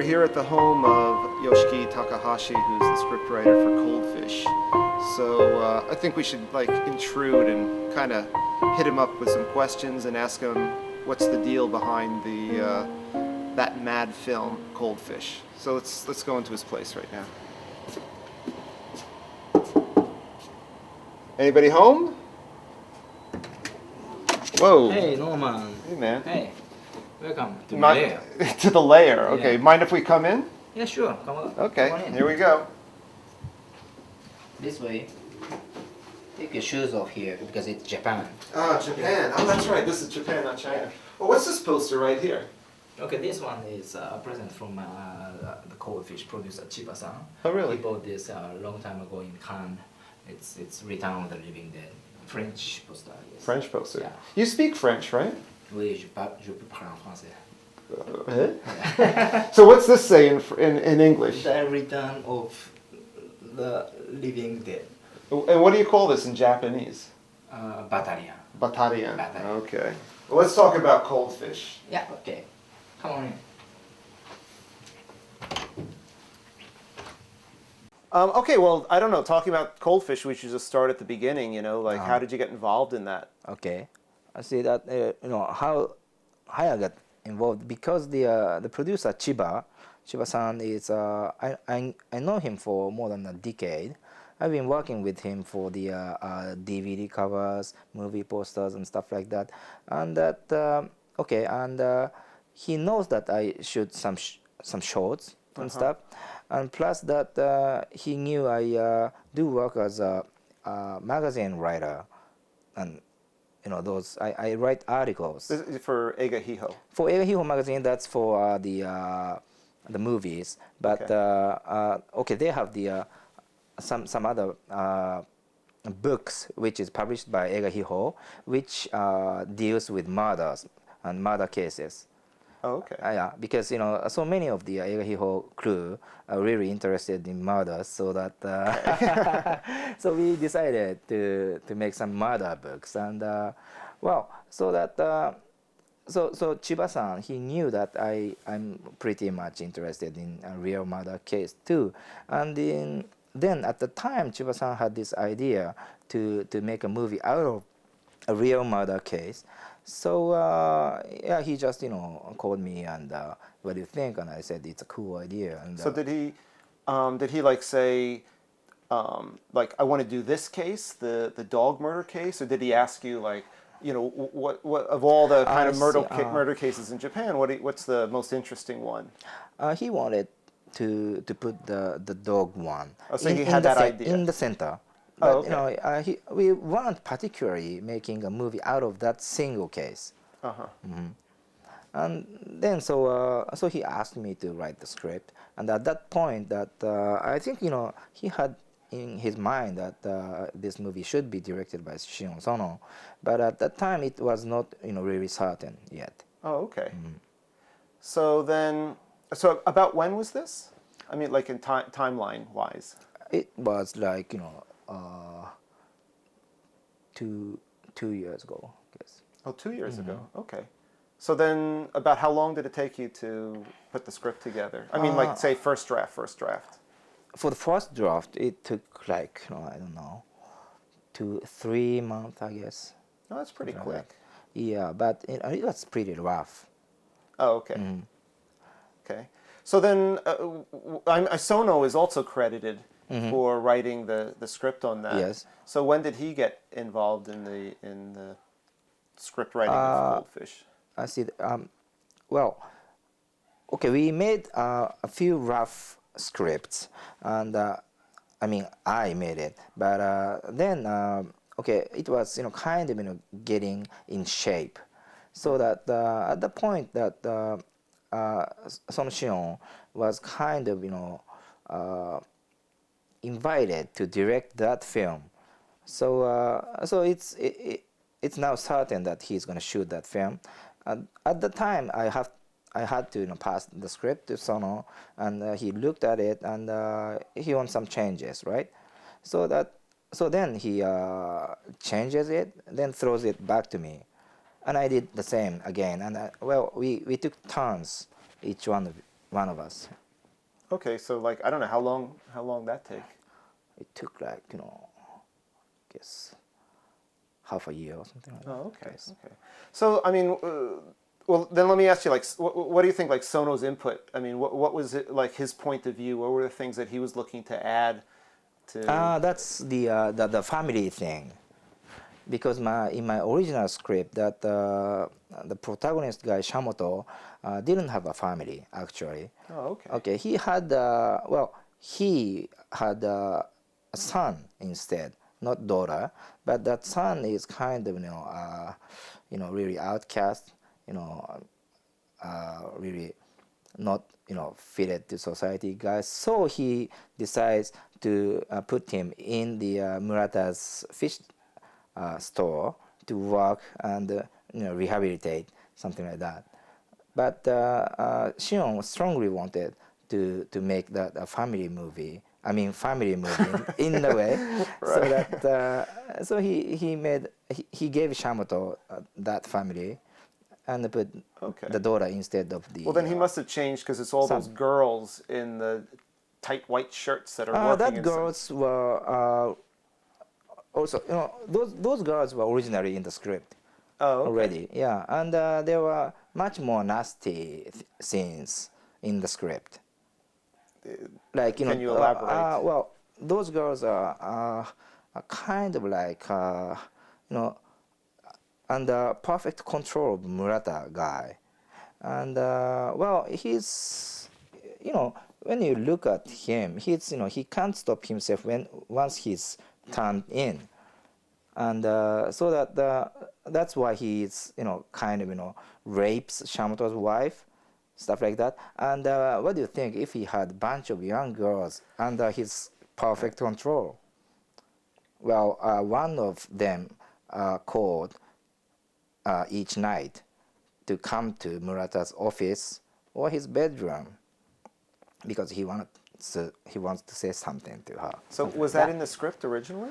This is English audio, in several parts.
here at the home of Yoshiki Takahashi, who's the scriptwriter for Coldfish. So I think we should intrude and kind of hit him up with some questions and ask him what's the deal behind the that mad film Coldfish. So let's go into his place right now. Anybody home? Whoa. Hey, Norman. Hey, man. Hey, welcome to my lair. To the lair. Okay. Yeah. Mind if we come in? Yeah, sure. Come on. Okay. Come on in. Here we go. This way. Take your shoes off here because it's Japan. Ah, Japan. Oh, that's right. This is Japan, not China. Well, what's this poster right here? Okay, this one is a present from the Coldfish producer Chiba-san. Oh, really? He bought this a long time ago in Cannes. It's Return of the Living Dead. French poster. Yes. French poster. Yeah. You speak French, right? Oui, je peux parler en français. So what's this say in English? The Return of the Living Dead. And what do you call this in Japanese? Battalion. Battalion. Battalion. Okay. Well, let's talk about Coldfish. Yeah, okay. Come on in. Okay, well, I don't know. Talking about Coldfish, we should just start at the beginning. How did you get involved in that? Okay, I see that how I got involved because the producer Chiba-san is I know him for more than a decade. I've been working with him for the DVD covers, movie posters, and stuff like that. And that he knows that I shoot some shorts and stuff. And plus that he knew I do work as a magazine writer, and those I write articles. This is for Eiga Hiho. For Eiga Hiho magazine, that's for the movies. But they have the some other books which is published by Eiga Hiho, which deals with murders and murder cases. Oh, okay. Yeah, because so many of the Eiga Hiho crew are really interested in murders, so that so we decided to make some murder books, and so Chiba-san, he knew that I'm pretty much interested in a real murder case too, and then at the time Chiba-san had this idea to make a movie out of a real murder case. So he just called me and what do you think? And I said it's a cool idea. And so did he say I want to do this case, the dog murder case, or did he ask you what of all the kind of murder cases in Japan, what's the most interesting one? He wanted to put the dog one. Oh, so he had that idea in the center. But we weren't particularly making a movie out of that single case. Mm-hmm. And then so he asked me to write the script, and at that point that I think he had in his mind that this movie should be directed by Shion Sono, but at that time it was not really certain yet. Oh, okay. Mm-hmm. So about when was this? I mean, in timeline wise. It was 2 years ago, I guess. Oh, 2 years ago. Okay. So then, about how long did it take you to put the script together? I mean, say first draft. For the first draft, it took I don't know, 2-3 months, I guess. Oh, that's pretty quick. Yeah, but it was pretty rough. Oh, okay. Mm-hmm. Okay. So then, Sono is also credited for writing the script on that. Yes. So when did he get involved in the script writing of Coldfish? I see. We made a few rough scripts, and I made it, but then it was kind of getting in shape, so that at the point that Son Shion was kind of invited to direct that film, so it's now certain that he's going to shoot that film. At the time, I had to pass the script to Sono, and he looked at it, and he wants some changes, right? So then he changes it, then throws it back to me, and I did the same again. And we took turns, each one one of us. Okay, so like I don't know how long that take. It took like I guess half a year or something like that. Oh, okay. Yes. Okay. So I mean, well then let me ask you like what do you think like Sono's input? I mean, what was it like his point of view? What were the things that he was looking to add to? That's the family thing. Because in my original script that the protagonist guy Shamoto didn't have a family actually. Oh, okay. Okay, he had a son instead, not daughter, but that son is kind of really outcast, really not fitted to society guys. So he decides to put him in the Murata's fish store to work and rehabilitate, something like that. But Shion strongly wanted to make that a family movie. I mean, family movie in a way, so that he gave Shamoto that family, and put the daughter instead of the. Well, then he must have changed because it's all those girls in the tight white shirts that are working. That girls were also, those girls were originally in the script. Oh, okay. Already, yeah, and there were much more nasty scenes in the script. Like Can you elaborate? Well, those girls are kind of like under perfect control of Murata guy, and he's when you look at him, he can't stop himself once he's turned in, and so that's why he's kind of rapes Shamoto's wife, stuff like that. And what do you think if he had a bunch of young girls under his perfect control? Well, one of them called each night to come to Murata's office or his bedroom because he wants to say something to her. So was that in the script originally?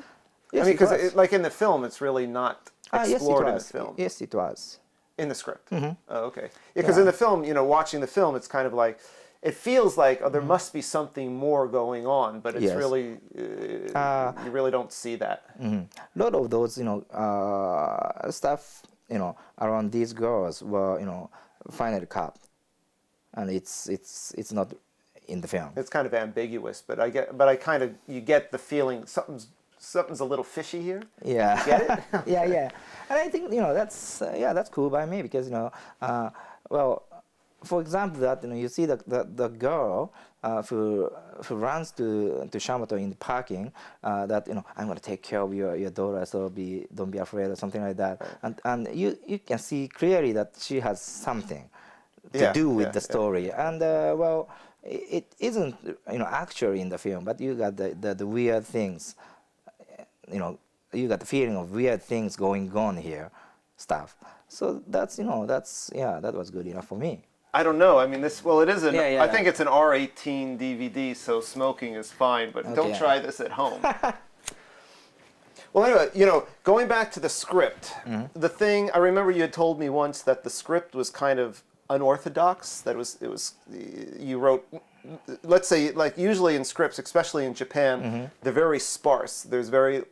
Yes, I mean, because like in the film, it's really not explored in the film. Yes, it was. In the script. Mm-hmm. Oh, okay. Yeah, because in the film, watching the film, it's kind of like it feels like there must be something more going on, but it's really you really don't see that. A lot of those stuff around these girls were finally cut, and it's not in the film. It's kind of ambiguous, but you get the feeling something's a little fishy here. Yeah. You get it? yeah. And I think that's cool by me because for example that you see the girl who runs to Shamoto in the parking that I'm gonna take care of your daughter, so don't be afraid or something like that, and you can see clearly that she has something to do with the story, and it isn't actually in the film, but you got the weird things. You got the feeling of weird things going on here, stuff. So that was good enough for me. I don't know. I mean, it is I think it's an R18 DVD, so smoking is fine, but don't try this at home. Well, anyway, going back to the script, the thing I remember you had told me once that the script was kind of unorthodox. That you wrote. Let's say, like usually in scripts, especially in Japan, they're very sparse. There's very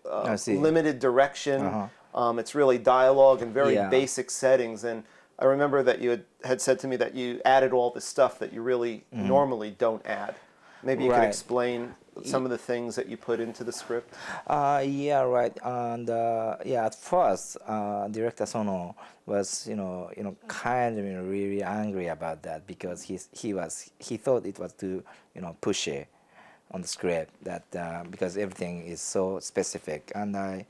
limited direction. It's really dialogue and very basic settings. And I remember that you had said to me that you added all this stuff that you really normally don't add. Maybe you could explain some of the things that you put into the script. Yeah, right. And at first, director Sono was, kind of really angry about that because he thought it was too, pushy on the script that because everything is so specific, and I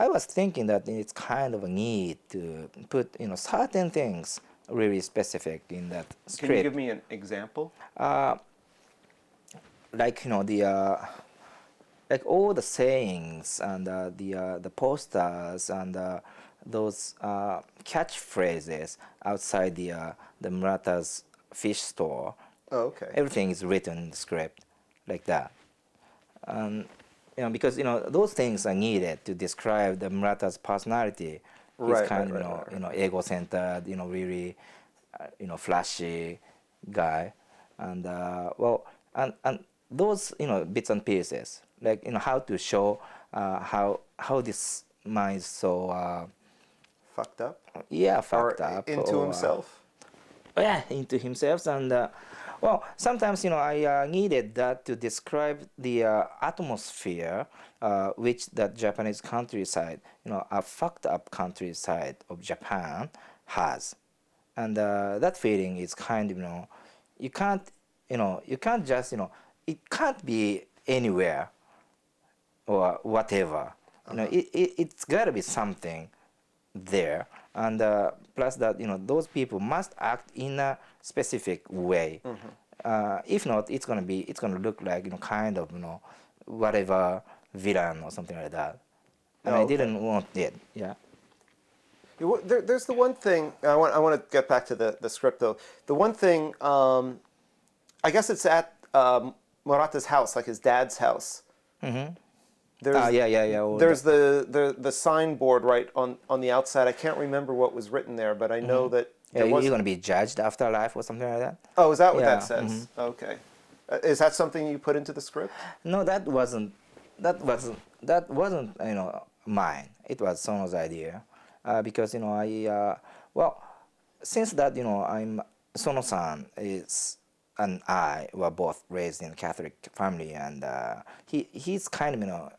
was thinking that it's kind of a need to put, certain things really specific in that script. Can you give me an example? Like like all the sayings and the posters and those catchphrases outside the Murata's fish store. Oh, okay. Everything is written in the script like that, because those things are needed to describe the Murata's personality. He's kind of ego-centered, really flashy guy. and and those bits and pieces, like how to show how this man is so Fucked up? yeah, Or fucked up, into or himself? yeah, into himself. And sometimes I needed that to describe the atmosphere which that Japanese countryside, a fucked up countryside of Japan has. And that feeling is kind of, you can't, you can't just, it can't be anywhere or whatever. It's got to be something there. And plus that, those people must act in a specific way. If not, it's gonna look like, kind of, whatever villain or something like that. And Oh, I okay. didn't want it. Yeah. There's the one thing I want to get back to the script though. The one thing, I guess it's at Murata's house, like his dad's house. There's, Yeah. There's the signboard right on the outside. I can't remember what was written there, but I know that Yeah, there was. you're gonna be judged after life or something like that. Oh, is that what Yeah, that says? Okay. Is that something you put into the script? No, that wasn't. That wasn't. Mine. It was Sono's idea, because I well, since that I'm Sono-san is and I were both raised in a Catholic family, and he's kind of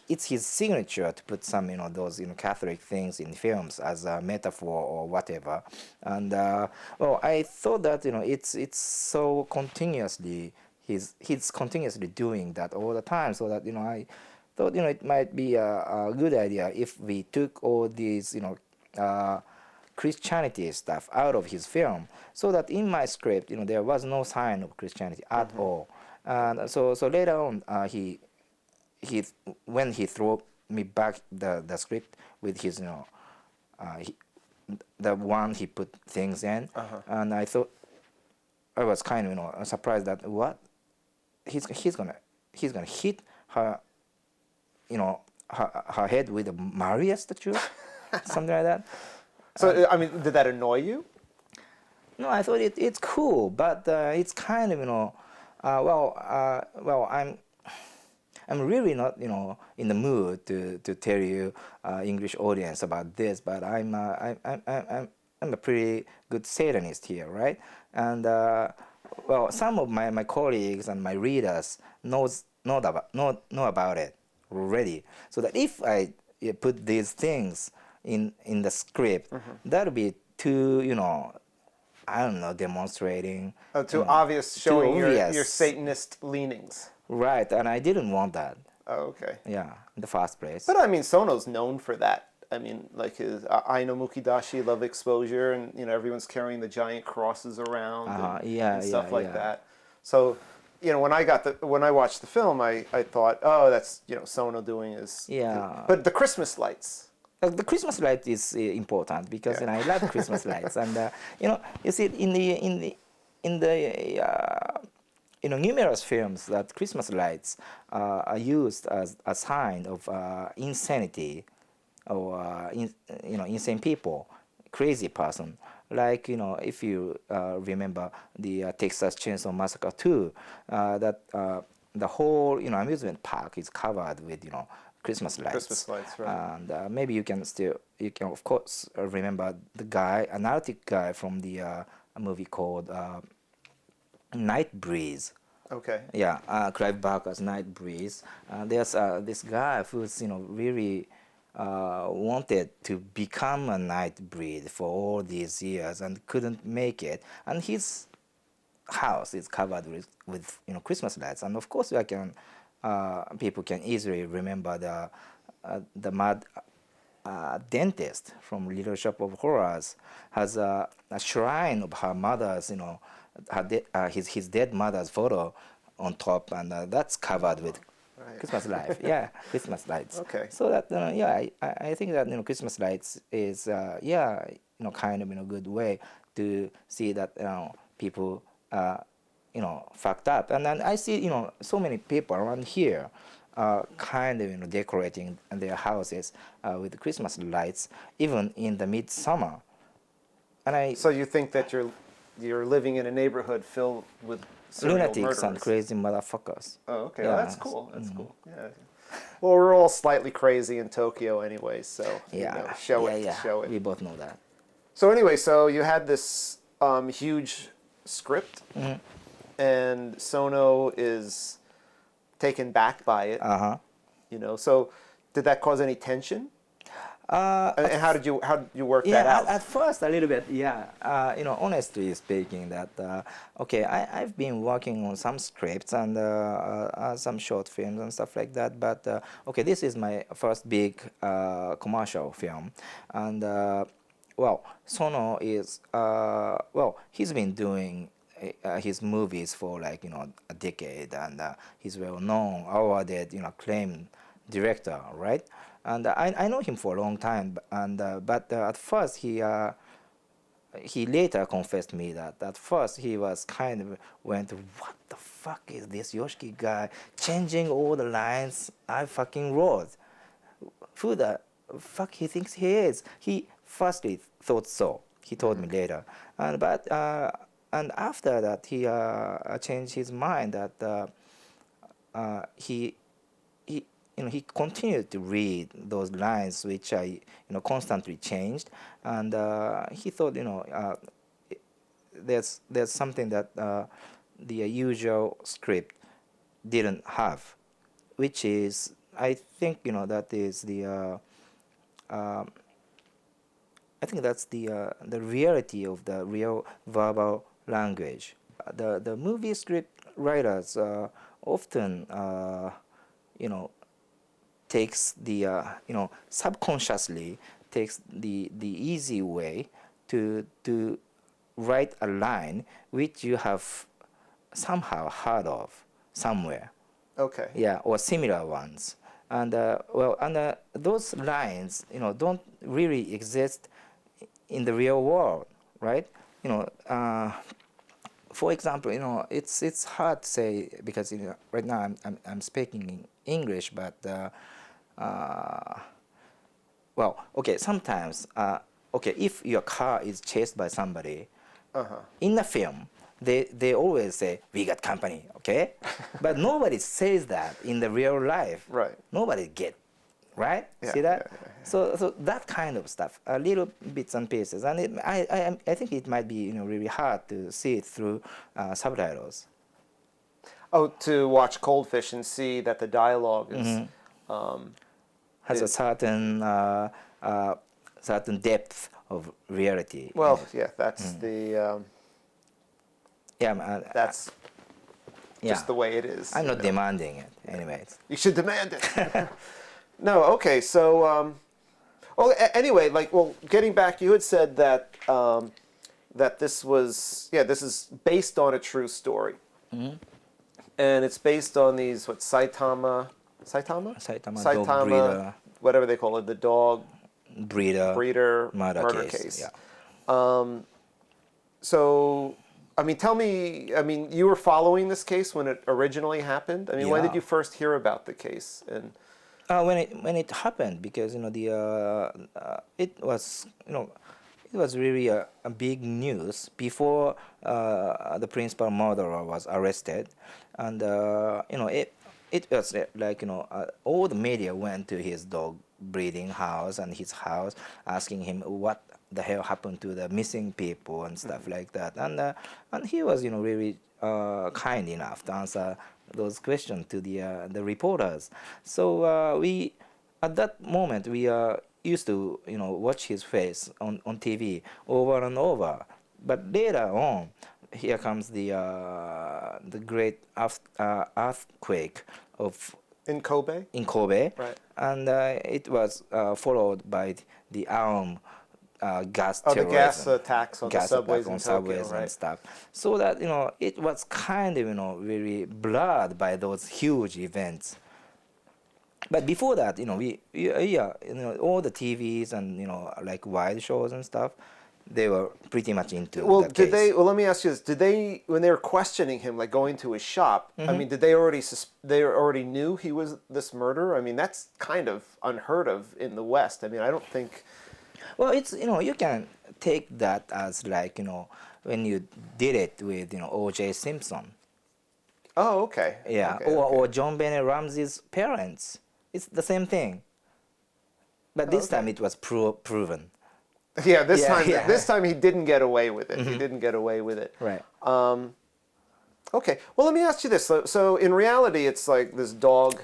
it's his signature to put some those Catholic things in films as a metaphor or whatever, and I thought that it's so continuously he's continuously doing that all the time, so that I thought it might be a good idea if we took all these Christianity stuff out of his film, so that in my script, there was no sign of Christianity at all. And so later on, he when he threw me back the script with his the one he put things in, and I thought I was kind of surprised that what he's gonna hit her her head with a Maria statue, something like that. So I mean, did that annoy you? No, I thought it's cool, but it's kind of I'm really not in the mood to tell you English audience about this, but I'm a pretty good Satanist here, right? And some of my colleagues and my readers know about it already, so that if I put these things in the script, that'll be too I don't know, demonstrating. Too obvious, showing too your obvious. Satanist leanings. Right, and I didn't want that. Oh, okay. Yeah, in the first place. But I mean, Sono's known for that. I mean, like his Ai no Mukidashi, Love Exposure, and everyone's carrying the giant crosses around and stuff like that. So, when I watched the film, I thought, oh, that's Sono doing his. Yeah. But the Christmas lights. The Christmas light is important because I love Christmas lights, and you see in the numerous films that Christmas lights are used as a sign of insanity or insane people, crazy person. Like if you remember the Texas Chainsaw Massacre 2, that the whole amusement park is covered with Christmas lights. Christmas lights, right. And maybe you can of course remember an Arctic guy from the movie called Night Breeze. Okay. Yeah, Clive Barker's Night Breeze. There's this guy who's really wanted to become a night breed for all these years and couldn't make it, and his house is covered with Christmas lights. And of course, people can easily remember the mad dentist from Little Shop of Horrors has a shrine of her mother's, his dead mother's photo on top, and that's covered with Christmas lights. Yeah, Christmas lights. Okay. So that I think that Christmas lights is kind of good way to see that people fucked up. And then I see so many people around here kind of decorating their houses with Christmas lights even in the midsummer. And So you think that you're living in a neighborhood filled with serial lunatics and murderers. crazy motherfuckers. Oh, okay. Yeah. Well, that's cool. That's cool. Yeah. Well, we're all slightly crazy in Tokyo anyway, so Yeah. show yeah, it, yeah. show it. We both know that. So anyway, so you had this huge script, and Sono is taken back by it. So did that cause any tension? And how did you work that out? At first a little bit, honestly speaking, that okay, I've been working on some scripts and some short films and stuff like that, but okay, this is my first big commercial film, and Sono is he's been doing his movies for like a decade, and he's well known, awarded, acclaimed director, right? And I know him for a long time, and but at first he later confessed me that at first he was kind of went, what the fuck is this Yoshiki guy changing all the lines I fucking wrote? Who the fuck he thinks he is? He firstly thought so. He told me later, and after that he changed his mind that he he continued to read those lines which I constantly changed, and he thought there's something that the usual script didn't have, which is I think that is the I think that's the reality of the real verbal language. The movie script writers often takes the subconsciously takes the easy way to write a line which you have somehow heard of somewhere. Okay. Yeah, or similar ones, and those lines don't really exist in the real world, right? For example, it's hard to say because right now I'm speaking in English, but sometimes if your car is chased by somebody in the film, they always say we got company, okay? But nobody says that in the real life. Right. Nobody get, right? Yeah, See that? yeah. So that kind of stuff, a little bits and pieces, and I think it might be really hard to see it through subtitles. Oh, to watch Coldfish and see that the dialogue is Has a certain certain depth of reality. well, yeah, that's the that's just the way it is. I'm not demanding it, anyways. You should demand it. No, okay, so anyway, getting back, you had said that that this is based on a true story, and it's based on these Saitama Dog breeder, whatever they call it, the dog breeder murder case. Yeah. So, tell me, you were following this case when it originally happened? When did you first hear about the case? And when it happened, because it was it was really a big news before the principal murderer was arrested, and it was like all the media went to his dog breeding house and his house, asking him what the hell happened to the missing people and stuff like that, and he was really kind enough to answer those questions to the reporters. So we at that moment we used to watch his face on TV over and over, but later on here comes the great earthquake in Kobe, right? And it was followed by the armed gas terrorism, the gas attacks on gas the subways attack on in Tokyo, subways right? and stuff. So that it was kind of very blurred by those huge events. But before that, all the TVs and like wide shows and stuff, they were pretty much into the case. Let me ask you this: did they, when they were questioning him, like going to his shop? Did they already knew he was this murderer? That's kind of unheard of in the West. I don't think. Well, it's you can take that as like when you did it with O.J. Simpson. Oh, okay. Yeah, Okay, or okay. John Bennett Ramsey's parents. It's the same thing. But Oh, this time okay. it was proven. Yeah, Yeah, this yeah. time he didn't get away with it. He Hmm. didn't get away with it. Right. Okay. Well, let me ask you this. So in reality, it's like this dog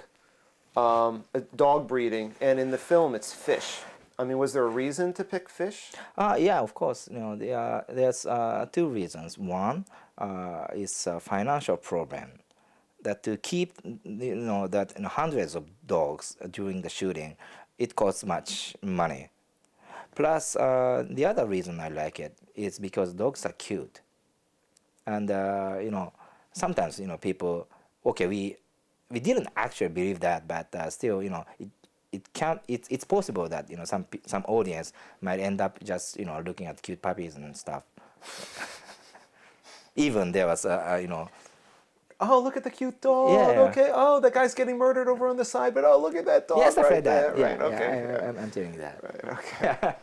breeding, and in the film, it's fish. I mean, was there a reason to pick fish? Yeah, of course. There's two reasons. One is a financial problem. That to keep hundreds of dogs during the shooting, it costs much money. Plus, the other reason I like it is because dogs are cute, and sometimes people, okay, we didn't actually believe that, but still it's possible that some audience might end up just looking at cute puppies and stuff. Even there was Oh, look at the cute dog. yeah. Okay. Oh, that guy's getting murdered over on the side, but oh, look at that Yeah, dog stuff right like that. there. Yeah, Right. Okay. yeah, Yeah. I'm telling you that. Right. Okay.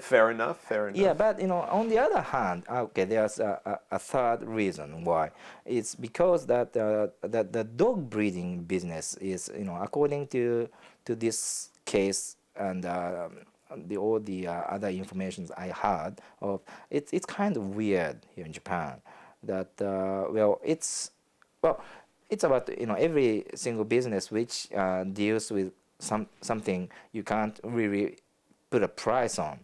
Fair enough. Fair enough. Yeah, but on the other hand, okay, there's a third reason why. It's because that that the dog breeding business is, according to this case and all the other information I had of, it's kind of weird here in Japan. That well, it's about every single business which deals with something you can't really put a price on,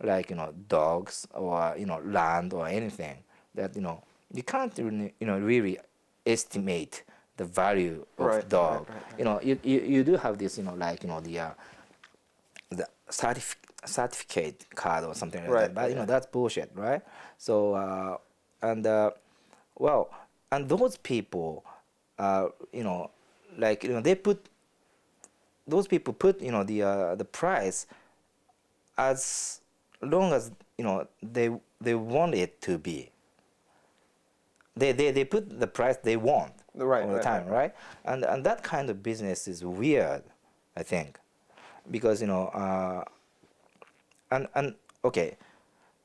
like dogs or land or anything that you can't really estimate the value Right. of Right. dog. Right. You do have this like the certificate card or something like Right. that, but Yeah. that's bullshit, right? So and well, and those people like they put those people put the price as long as they want it to be. They put the price they want Right. all the Right. time, Right. right? And that kind of business is weird, I think, because and okay,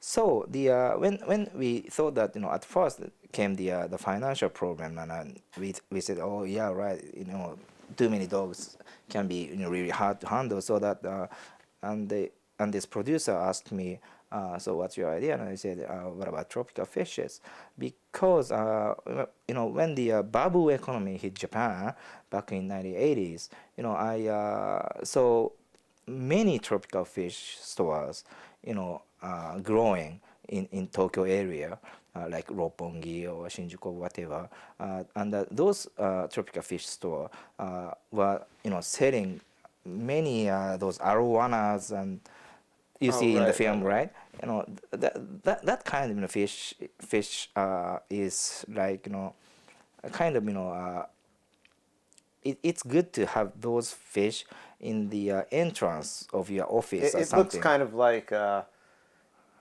so the when we thought that at first came the financial problem, and we said, oh yeah, right, too many dogs can be really hard to handle, so that and they and this producer asked me, so what's your idea? And I said, what about tropical fishes? Because when the bubble economy hit Japan back in 1980s, I saw many tropical fish stores, growing in Tokyo area, like Roppongi or Shinjuku or whatever, and those tropical fish store were selling many those arowanas, and you Oh, see in the right. film, Right. Right. right? That kind of fish is like a kind of it's good to have those fish in the entrance of your office or It looks something. kind of like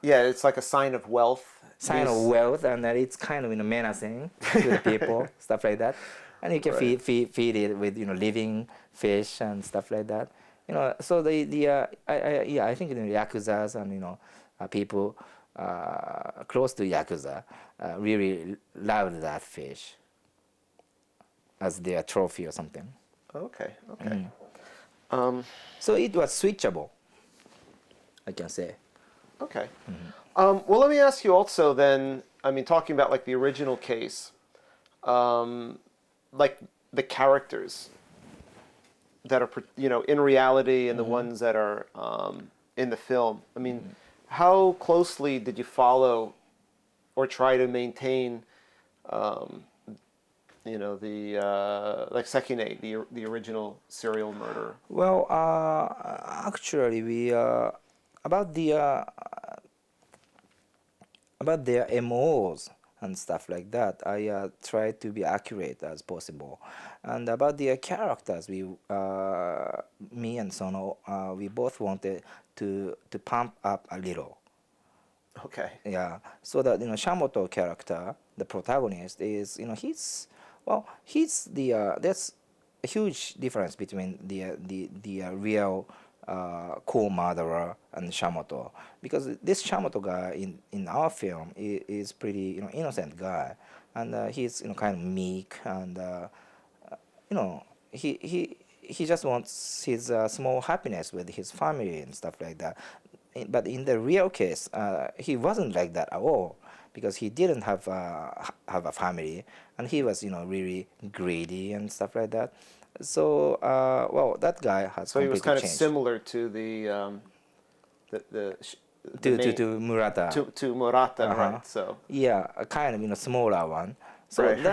yeah, it's like a sign of wealth. Sign of wealth, and that it's kind of menacing to the people, stuff like that. And you can Right. feed it with living fish and stuff like that. So I think yakuzas and people close to yakuza really loved that fish as their trophy or something. Okay. Okay. So it was switchable, I can say. Okay. Well, let me ask you also then. I mean, talking about like the original case, like the characters that are in reality and the ones that are in the film. I mean, how closely did you follow or try to maintain, the like Sekine, the original serial murderer? Well, actually, we about their MOs and stuff like that, I try to be accurate as possible. And about their characters, me and Sono, we both wanted to pump up a little. Okay. Yeah, so that Shamoto character, the protagonist, is he's the there's a huge difference between the real co-murderer and Shamoto, because this Shamoto guy in our film is pretty innocent guy, and he's kind of meek, and he just wants his small happiness with his family and stuff like that. But in the real case, he wasn't like that at all, because he didn't have a family, and he was really greedy and stuff like that. So well, that guy has So he was completely kind of changed. similar to the To Murata. to Murata, Uh-huh. right? So Yeah, a kind of smaller one. So Right.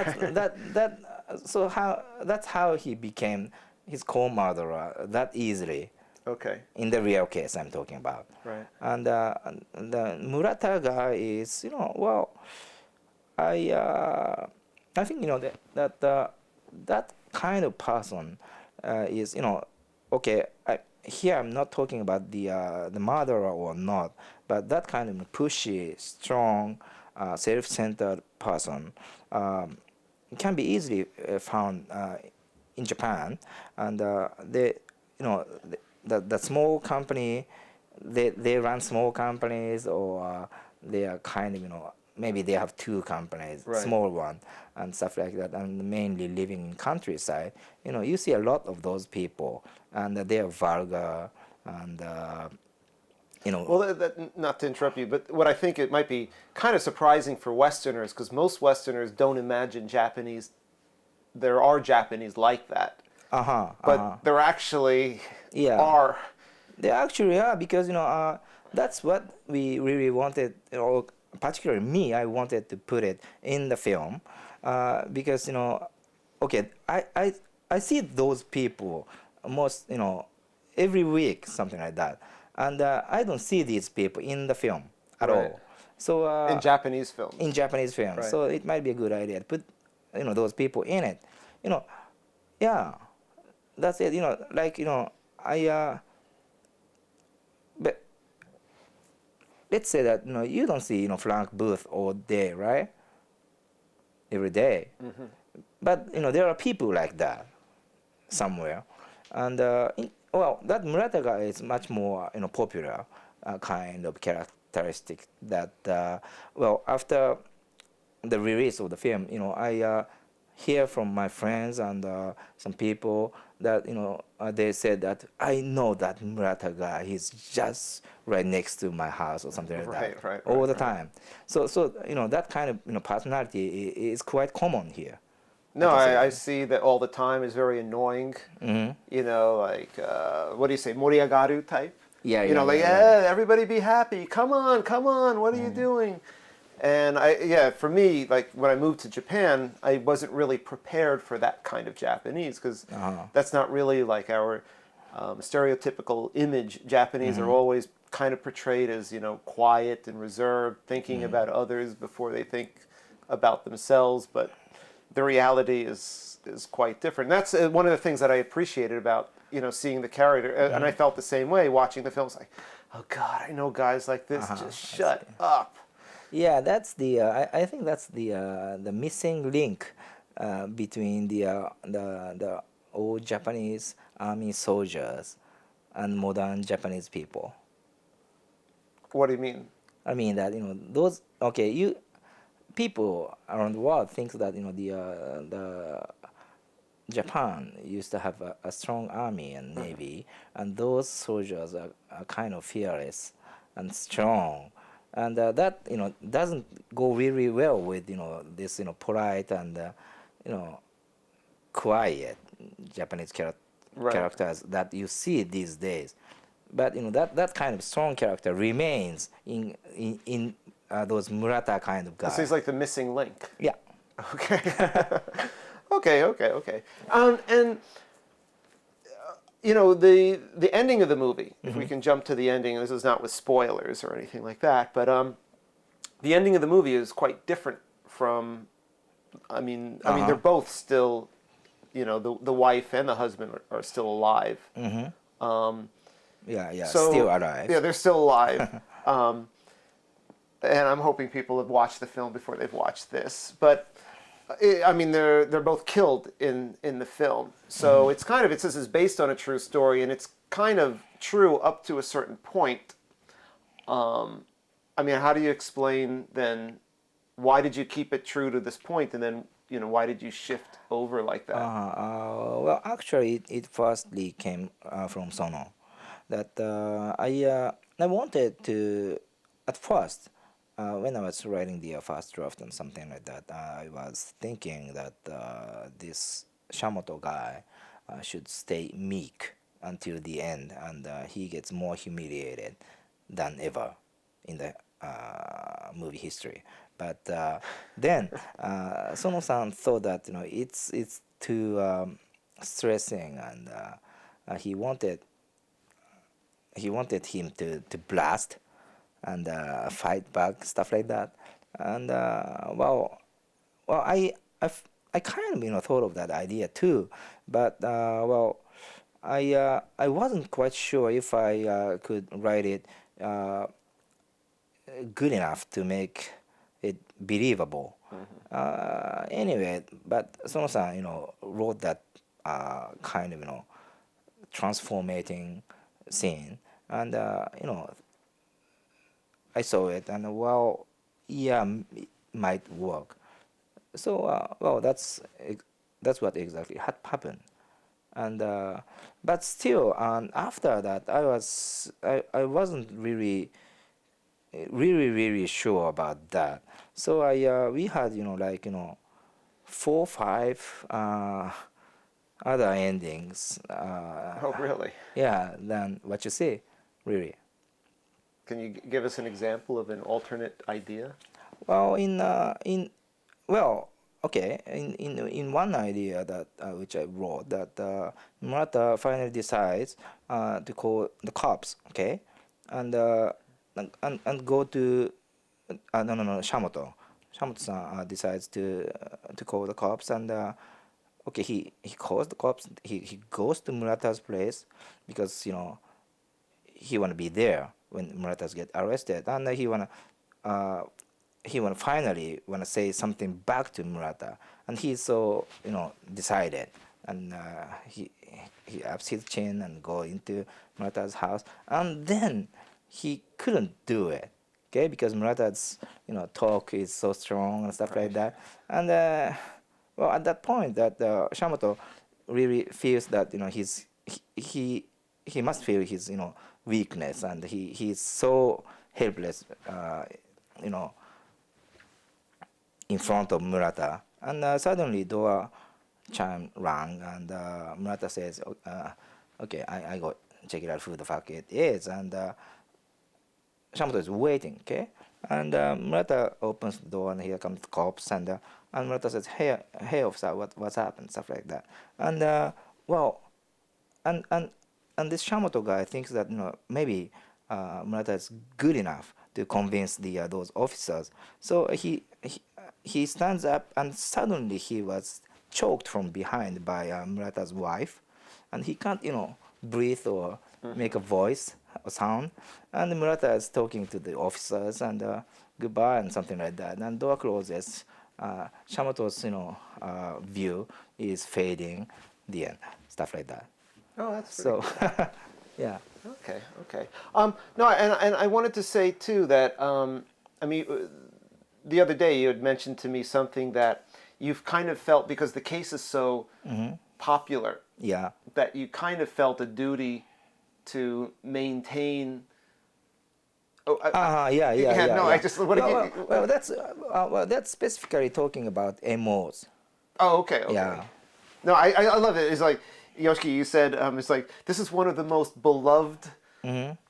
that's how he became his co-murderer that easily. okay, In the real case, I'm talking about. right. And the Murata guy is, well, I think that kind of person is, okay. Here I'm not talking about the murderer or not, but that kind of pushy, strong, self-centered person can be easily found in Japan, and the small company, they run small companies, or they are kind of maybe they have two companies, Right. small one, and stuff like that, and mainly living in countryside. You see a lot of those people, and they are vulgar, and Well, not to interrupt you, but what I think it might be kind of surprising for Westerners, because most Westerners don't imagine Japanese. There are Japanese like that, but there actually Yeah. are. They actually are, because that's what we really wanted. Particularly me, I wanted to put it in the film, because okay, I see those people most every week, something like that, and I don't see these people in the film at Right. all. So In Japanese films. in Japanese films, Right. so it might be a good idea to put those people in it. Yeah, that's it. Like I. But let's say that you don't see Frank Booth all day, right? Every day. Mm-hmm. But there are people like that somewhere, and well, that Murata guy is much more popular kind of characteristic. That well, after the release of the film, I hear from my friends and some people that they said that I know that Murata guy. He's just right next to my house or something like Right, that, right, all right, the right. time. So that kind of personality is quite common here. No, can say I that. see that all the time. Is very annoying. Mm-hmm. Like what do you say, moriagaru type? Yeah, Like yeah. everybody be happy. Come on, come on. What are you doing? And for me, like when I moved to Japan, I wasn't really prepared for that kind of Japanese, because that's not really like our stereotypical image. Japanese are always kind of portrayed as quiet and reserved, thinking about others before they think about themselves. But the reality is quite different. And that's one of the things that I appreciated about seeing the character, and I felt the same way watching the films. Like, oh God, I know guys like this. Just shut up. Yeah, that's the. I think that's the missing link between the old Japanese army soldiers and modern Japanese people. What do you mean? I mean that those you people around the world think that the Japan used to have a strong army and navy, and those soldiers are kind of fearless and strong, and that doesn't go really well with this polite and quiet Japanese Right. characters that you see these days. But that kind of strong character remains in those Murata kind of guys. So he's like the missing link. Yeah. Okay. okay. And the ending of the movie. If we can jump to the ending, this is not with spoilers or anything like that, but the ending of the movie is quite different from. I mean, they're both still, the wife and the husband are still alive. Yeah, So, still alive. Yeah, they're still alive. And I'm hoping people have watched the film before they've watched this. But they're both killed in the film. So it's kind of, it says it's based on a true story, and it's kind of true up to a certain point. How do you explain then why did you keep it true to this point, and then why did you shift over like that? Well, actually, it firstly came from Sono. That I wanted to, at first, when I was writing the first draft and something like that, I was thinking that this Shamoto guy should stay meek until the end, and he gets more humiliated than ever in the movie history. But then Sono-san thought that it's too stressing, and he wanted him to blast and fight back, stuff like that. And well, I kind of thought of that idea too, but well, I wasn't quite sure if I could write it good enough to make it believable. Anyway, but Sono-san, wrote that kind of transformating scene, and I saw it, and well, yeah, it might work. So well, that's what exactly had happened, and but still, after that, I wasn't really sure about that. So we had like 4 5 other endings. Oh, really? Yeah, than what you say, really. Can you give us an example of an alternate idea? Well, well, okay, in one idea that which I wrote, that Murata finally decides to call the cops, okay, and and go to no, Shamoto-san decides to call the cops, and okay, he calls the cops. He goes to Murata's place because he wanna be there when Murata's get arrested, and uh, he wanna finally wanna say something back to Murata, and he's so decided, and he ups his chin and go into Murata's house, and then he couldn't do it, okay, because Murata's talk is so strong and stuff like that, and well, at that point that Shamoto really feels that he must feel his weakness, and he's so helpless you know in front of Murata, and suddenly door chime rang, and Murata says, okay, I go check it out who the fuck it is, and Shamoto is waiting, okay, and Murata opens the door, and here comes the cops, and Murata says, hey officer, what's happened, stuff like that, and well, and and and this Shamoto guy thinks that maybe Murata is good enough to convince those officers, so he stands up, and suddenly he was choked from behind by Murata's wife, and he can't breathe or make a voice or sound, and Murata is talking to the officers, and goodbye and something like that, and door closes. Shamoto's view is fading, the end, stuff like that. Oh, that's So yeah. okay. Okay. No, and I wanted to say too that I mean, the other day you had mentioned to me something that you've kind of felt, because the case is so popular, Yeah. that you kind of felt a duty to maintain. Oh, Yeah. No, I just what. Well, that's specifically talking about MOs. Oh, okay. Okay. Yeah. No, I love it. It's like Yoshiki, you said it's like this is one of the most beloved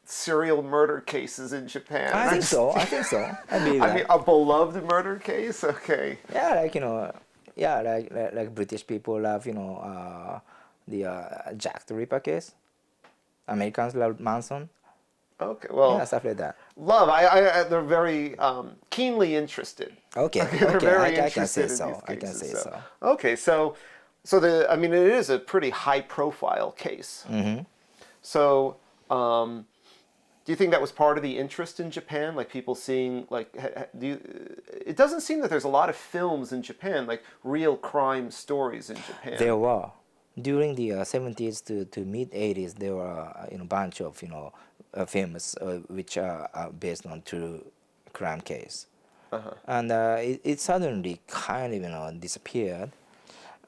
serial murder cases in Japan. I think so. I believe that. I mean, a beloved murder case. Okay. Yeah, like yeah, like British people love the Jack the Ripper case. Americans love Manson. Okay. Well, Yeah, stuff like that. love. They're very keenly interested. Okay. They're Okay. very I can say interested in so. these I can cases, say so. Okay, so I mean, it is a pretty high-profile case. So, do you think that was part of the interest in Japan? Like people seeing, like, it doesn't seem that there's a lot of films in Japan, like real crime stories in Japan. There were during the 70s to mid 80s. There were a bunch of films which are based on true crime case. and it suddenly kind of disappeared.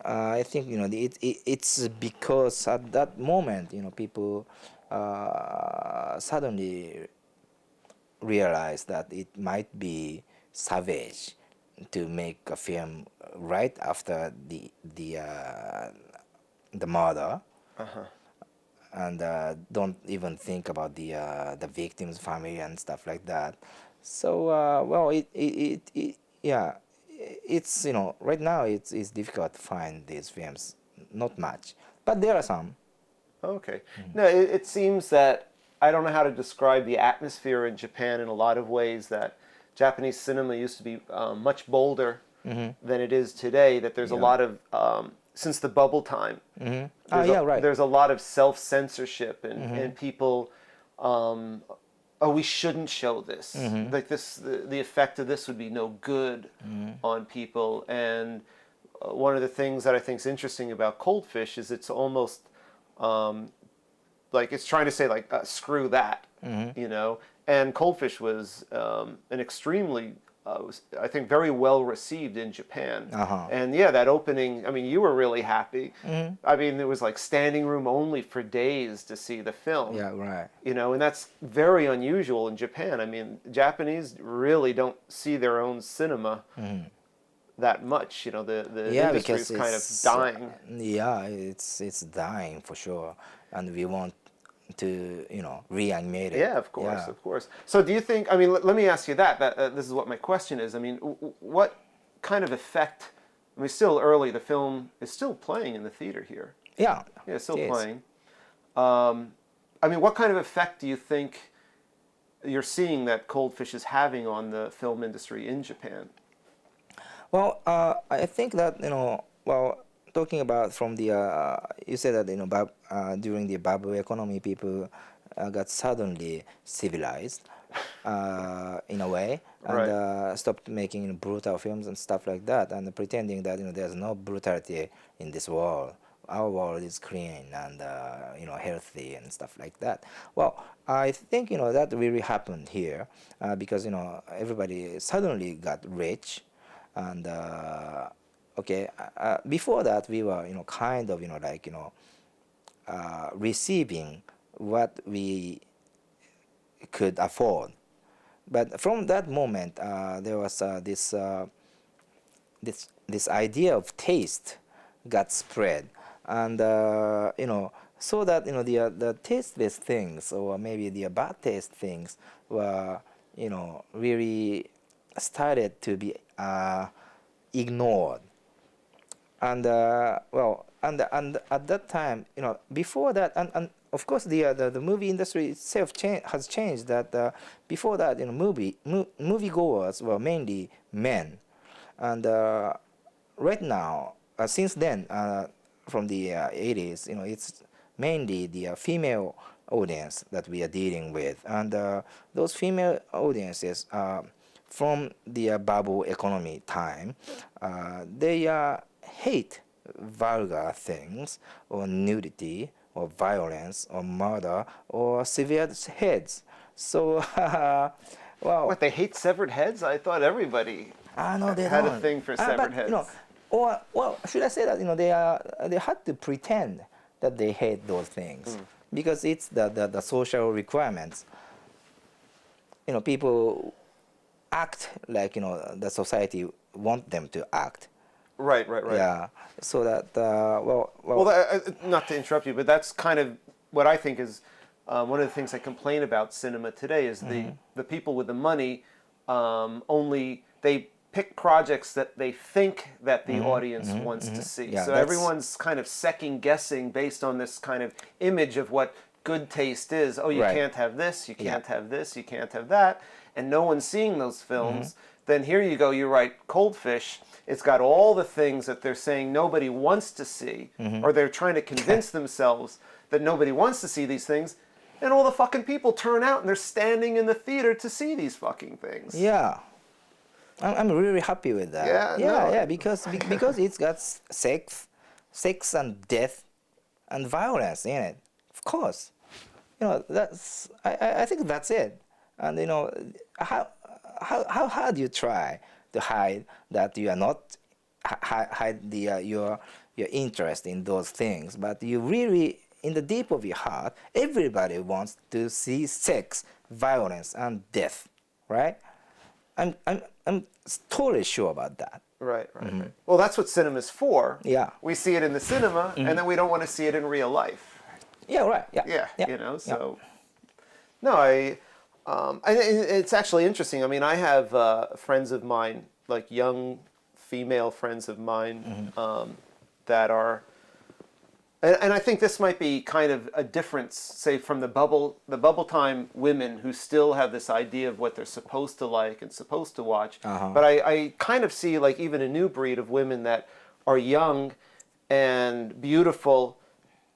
I think it's because at that moment people suddenly realized that it might be savage to make a film right after the murder, and don't even think about the victim's family and stuff like that. So well, yeah, it's right now it's difficult to find these films, not much, but there are some. Okay. No, it seems that I don't know how to describe the atmosphere in Japan in a lot of ways, that Japanese cinema used to be much bolder than it is today, that there's a lot of, since the bubble time, Right. there's a lot of self-censorship and people, oh, we shouldn't show this. Like this, the effect of this would be no good on people. And one of the things that I think is interesting about Cold Fish is it's almost like it's trying to say like screw that, And Cold Fish was an extremely, I think, very well received in Japan. And yeah, that opening, I mean, you were really happy. I mean, it was like standing room only for days to see the film. Yeah, right. And that's very unusual in Japan. I mean, Japanese really don't see their own cinema that much. The industry is kind of dying. Yeah, it's dying for sure, and we want to reanimate it. Yeah, of course, of course. So do you think, I mean, let me ask you that this is what my question is. I mean, what kind of effect, I mean, still early, the film is still playing in the theater here. Yeah, it's still playing. I mean, what kind of effect do you think you're seeing that Cold Fish is having on the film industry in Japan? Well, I think that talking about from the you said that during the bubble economy, people got suddenly civilized in a way, and stopped making brutal films and stuff like that, and pretending that there's no brutality in this world. Our world is clean and healthy and stuff like that. Well, I think that really happened here because everybody suddenly got rich. And before that, we were kind of receiving what we could afford. But from that moment, there was this idea of taste got spread, and so that the tasteless things, or maybe the bad taste things, were really started to be ignored. And and at that time, before that, and of course the movie industry itself has changed. That before that, moviegoers were mainly men, and right now, since then, from the 80s, it's mainly the female audience that we are dealing with, and those female audiences from the bubble economy time, they hate vulgar things, or nudity, or violence, or murder, or severed heads. So, well. What, they hate severed heads? I thought everybody no, they had don't. a thing for severed heads. Or well, should I say that they had to pretend that they hate those things because it's the social requirements. People act like the society want them to act. Right. Yeah. So that well. Not to interrupt you, but that's kind of what I think is one of the things I complain about cinema today is the people with the money only they pick projects that they think that the audience wants to see. Yeah, so everyone's kind of second guessing based on this kind of image of what good taste is. Oh, you can't have this, you can't have this, you can't have that, and no one's seeing those films. Then here you go, you write Cold Fish. It's got all the things that they're saying nobody wants to see, or they're trying to convince themselves that nobody wants to see these things, and all the fucking people turn out and they're standing in the theater to see these fucking things. Yeah. I'm really happy with that. Yeah, because it's got sex and death and violence in it. Of course, that's I think that's it. And how hard you try to hide that you are not hide your interest in those things, but you really in the deep of your heart, everybody wants to see sex, violence, and death, right? I'm totally sure about that. Right, right, right. Well, that's what cinema's for. Yeah. We see it in the cinema, and then we don't want to see it in real life. Yeah, right. Yeah. Yeah, Yeah. you know, Yeah. so... No, it's actually interesting. I mean, I have friends of mine, like young female friends of mine, that are... And I think this might be kind of a difference, say, from the bubble time women who still have this idea of what they're supposed to like and supposed to watch. But I kind of see like even a new breed of women that are young and beautiful,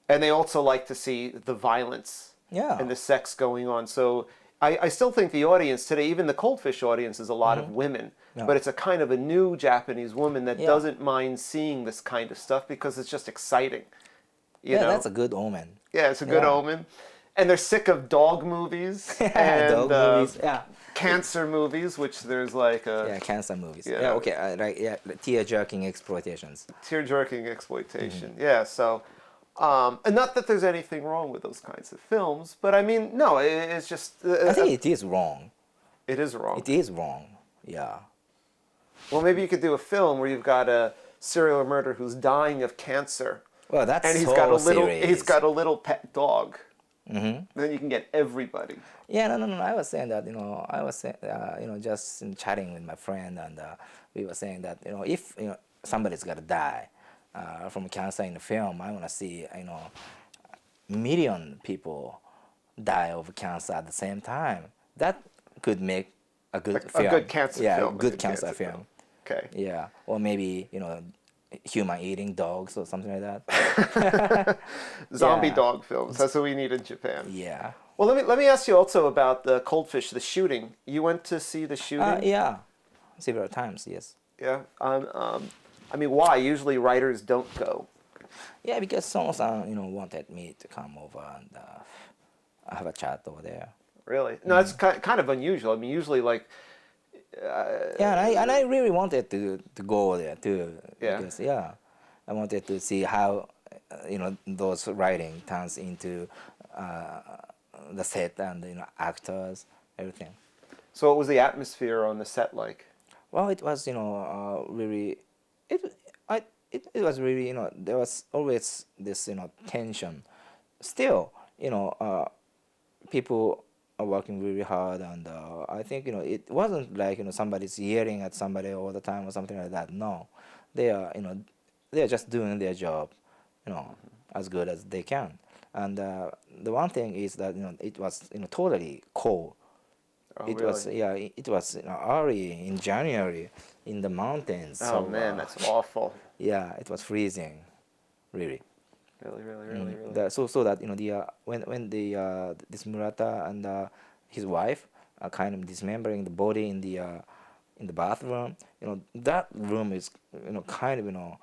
and they also like to see the violence and the sex going on. So I still think the audience today, even the Coldfish audience, is a lot of women. But it's a kind of a new Japanese woman that doesn't mind seeing this kind of stuff because it's just exciting. You know? That's a good omen. Yeah, it's a good omen. And they're sick of dog movies and Dog movies. Yeah. cancer movies, which there's like a Yeah, cancer movies. Yeah. Yeah, okay. Tear jerking exploitations. tear-jerking exploitation. Yeah, so and not that there's anything wrong with those kinds of films, but I mean, no, it's just I think it is wrong. it is wrong. It is wrong. Yeah. Well, maybe you could do a film where you've got a serial murderer who's dying of cancer. Well, that's And so serious. he's got a little pet dog. Then you can get everybody. Yeah, no. I was saying that just chatting with my friend, and we were saying that if somebody's gonna die from cancer in the film, I wanna see million people die of cancer at the same time. That could make a good film. A good cancer yeah, film. Yeah, good cancer film. Okay. Yeah, or maybe human eating dogs or something like that. Zombie Yeah. dog films. That's what we need in Japan. Yeah. Well, let me ask you also about the Coldfish, the shooting. You went to see the shooting? Yeah, several times. Yes. Yeah. I mean, why? Usually writers don't go. Yeah, because someone wanted me to come over and have a chat over there. Really? No, it's kind of unusual. I mean, usually like... Yeah, and I really wanted to go there too. Yeah. Because I wanted to see how those writing turns into the set and actors, everything. So what was the atmosphere on the set like? Well, it was really it was really there was always this tension. Still people are working really hard, and I think it wasn't like somebody's yelling at somebody all the time or something like that. No, they are they are just doing their job as good as they can. And the one thing is that it was totally cold. Oh, It really? was it was early in January in the mountains. Oh, so, man, that's awful. yeah, it was freezing, really. Really. So that when this Murata and his wife are kind of dismembering the body in the bathroom, that room is kind of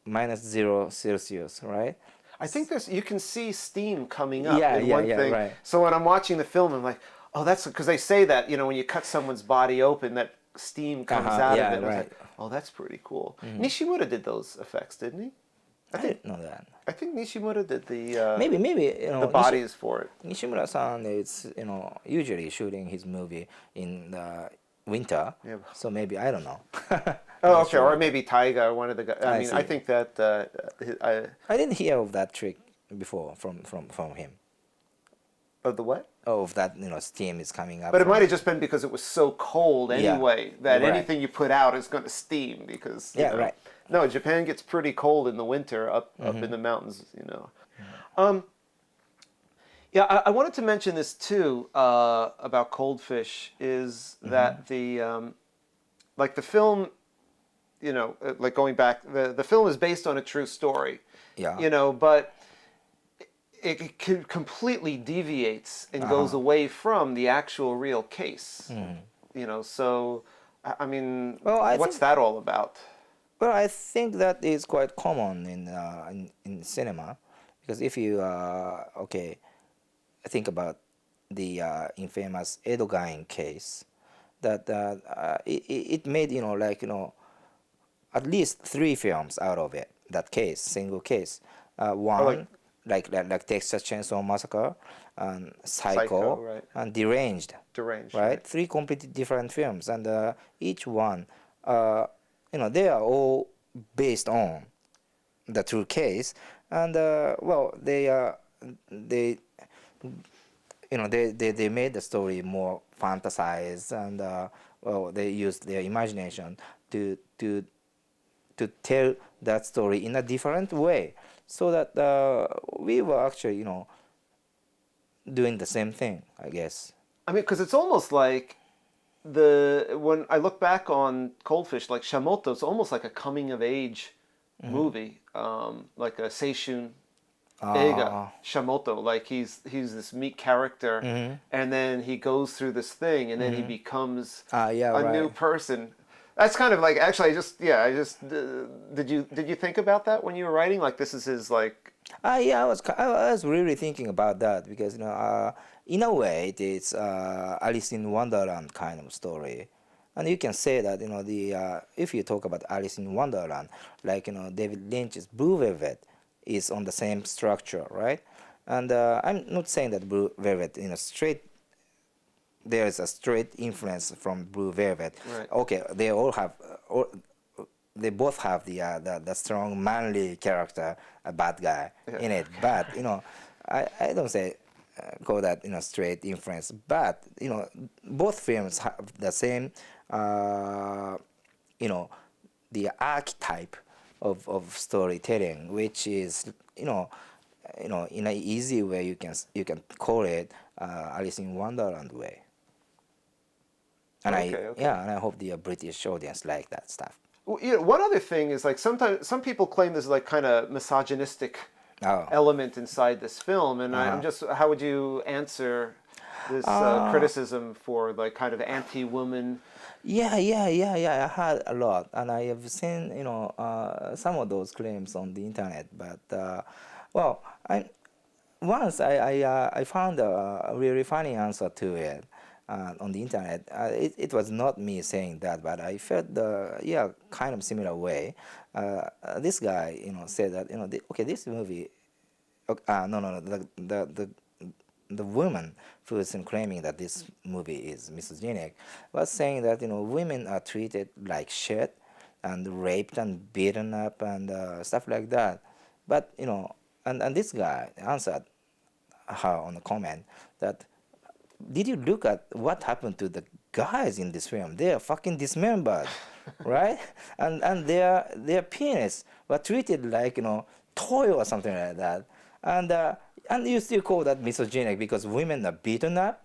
-0 Celsius, right? I think you can see steam coming up Yeah, in yeah, one yeah, thing. right. So when I'm watching the film, I'm like, oh, that's because they say that when you cut someone's body open, that steam comes out yeah, of it. I was right. like, oh, that's pretty cool. Nishimura did those effects, didn't he? I didn't know that. I think Nishimura did the Maybe the bodies for it. Nishimura-san is usually shooting his movie in the winter, Yeah. so maybe I don't know. Oh, okay, or maybe Taiga, or one of the guys. I mean, I see. think that I didn't hear of that trick before from him. of the what? Of that steam is coming up. But it from- might have just been because it was so cold Yeah. anyway that Right. anything you put out is going to steam because you Yeah, know. right. No, Japan gets pretty cold in the winter up in the mountains, Yeah, I wanted to mention this too about Coldfish is that the like the film, like going back, the film is based on a true story. Yeah. But it completely deviates and goes away from the actual real case. So I mean, Well, I what's think- that all about? Well, I think that is quite common in cinema, because if you think about the infamous Edogain case, that it made at least 3 films out of it. That case, single case. One like Texas Chainsaw Massacre, and Psycho, right. and Deranged. Deranged, Right, 3 completely different films, and each one, they are all based on the true case, and well, they they made the story more fantasized, and well, they used their imagination to tell that story in a different way, so that we were actually doing the same thing, I guess. I mean, because it's almost like when I look back on Coldfish, like Shamoto, it's almost like a coming of age movie, like a Seishun Eiga, Shamoto. Like he's this meek character, and then he goes through this thing, and then he becomes a new person. That's kind of like, actually, I just did you think about that when you were writing? Like, this is his, like. Yeah, I was really thinking about that, because in a way it is Alice in Wonderland kind of story, and you can say that if you talk about Alice in Wonderland, like David Lynch's Blue Velvet is on the same structure, right? And I'm not saying that Blue Velvet there is a straight influence from Blue Velvet. Right. Okay, they both have the strong manly character, a bad guy in it. But I don't say call that straight influence. But both films have the same the archetype of storytelling, which is in an easy way you can call it Alice in Wonderland way. And and I hope the British audience like that stuff. Well, one other thing is, like, sometimes some people claim there's like kind of misogynistic element inside this film, and I'm just, how would you answer this criticism for like kind of anti-woman? Yeah. I heard a lot, and I have seen some of those claims on the internet. But well, once I found a really funny answer to it. On the internet, it was not me saying that, but I felt kind of similar way. This guy, said that this movie, no, the woman who is claiming that this movie is misogynic was saying that women are treated like shit and raped and beaten up and stuff like that. But and this guy answered her on a comment that, did you look at what happened to the guys in this film? They are fucking dismembered, right? And their penis were treated like toy or something like that. And you still call that misogynic because women are beaten up?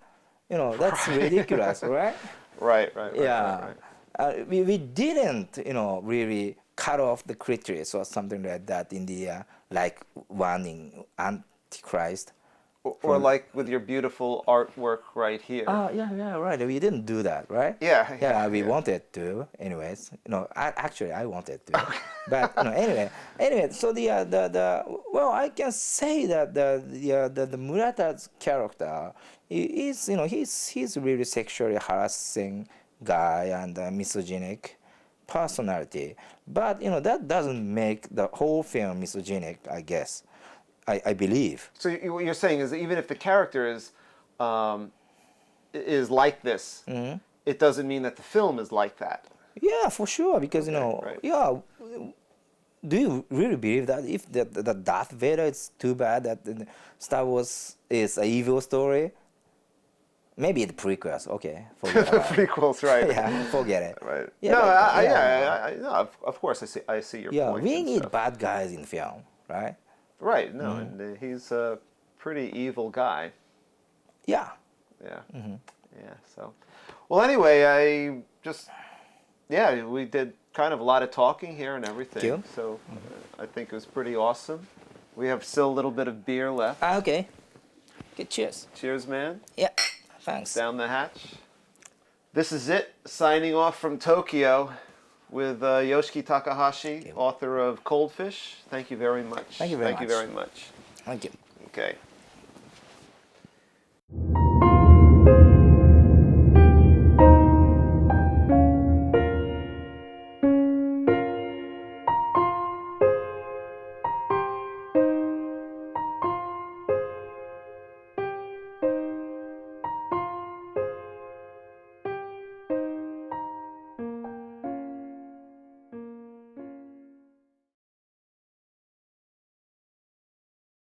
That's ridiculous, right? Right. Yeah. Right. We didn't really cut off the clitoris or something like that in the like one in Antichrist. Or like with your beautiful artwork right here. Yeah, right. We didn't do that, right? Yeah. We wanted to, anyways. Actually, I wanted to. Okay. But anyway. So well, I can say that the Murata's character is he's really sexually harassing guy and misogynic personality. But that doesn't make the whole film misogynic, I guess. I believe. So what you're saying is that even if the character is like this, it doesn't mean that the film is like that. Yeah, for sure. Because right. yeah. Do you really believe that if the Darth Vader is too bad that Star Wars is an evil story? Maybe the prequels. Okay, forget the prequels, right? Yeah, forget it. Right. Yeah, no, of course I see your point. Yeah, we need bad guys in film, right? Right, no, and he's a pretty evil guy. Yeah. Yeah. Yeah, so. Well, anyway, we did kind of a lot of talking here and everything. Thank you. So I think it was pretty awesome. We have still a little bit of beer left. Okay. Good, cheers. Cheers, man. Yeah, thanks. Down the hatch. This is it, signing off from Tokyo with Yoshiki Takahashi, author of Coldfish. Thank you very much. Thank you very much. Thank you very much. Thank you. Okay.